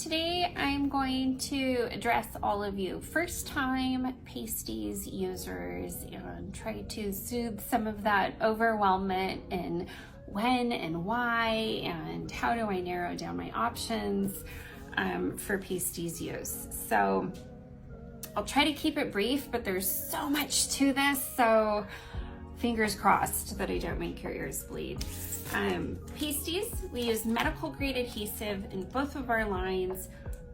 Today I'm going to address all of you first-time Pastease users and try to soothe some of that overwhelmment in when and why and how do I narrow down my options for Pastease use. So I'll try to keep it brief, but there's so much to this, so fingers crossed that I don't make your ears bleed. Pastease, we use medical grade adhesive in both of our lines.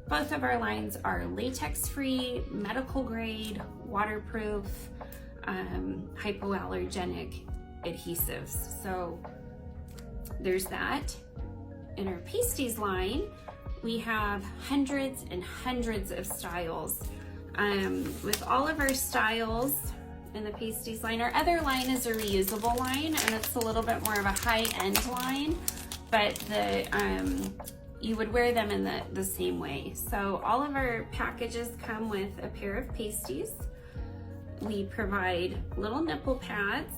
Both of our lines are latex-free, medical grade, waterproof, hypoallergenic adhesives. So there's that. In our Pastease line, we have hundreds and hundreds of styles. With all of our styles in the Pastease line, our other line is a reusable line, and it's a little bit more of a high-end line, but you would wear them in the same way. So all of our packages come with a pair of Pastease. We provide little nipple pads,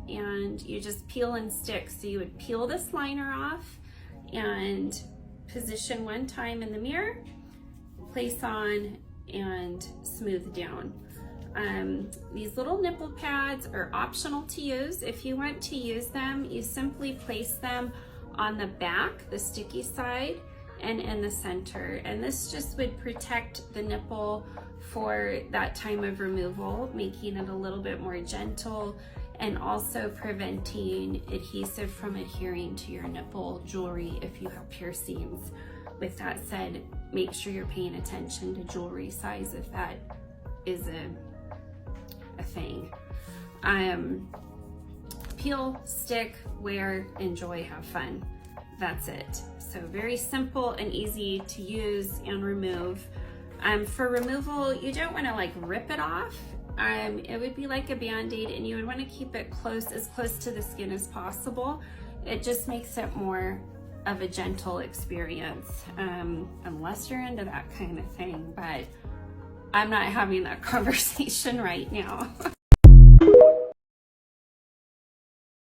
and you just peel and stick. So you would peel this liner off and position one time in the mirror, place on, and smooth down. These little nipple pads are optional to use. If you want to use them, you simply place them on the back, the sticky side, and in the center. And this just would protect the nipple for that time of removal, making it a little bit more gentle and also preventing adhesive from adhering to your nipple jewelry if you have piercings. With that said, make sure you're paying attention to jewelry size if that is a thing. Peel, stick, wear, enjoy, have fun. That's it. So very simple and easy to use and remove. For removal, you don't want to like rip it off. It would be like a band-aid, and you would want to keep it as close to the skin as possible. It just makes it more of a gentle experience, unless you're into that kind of thing, but I'm not having that conversation right now.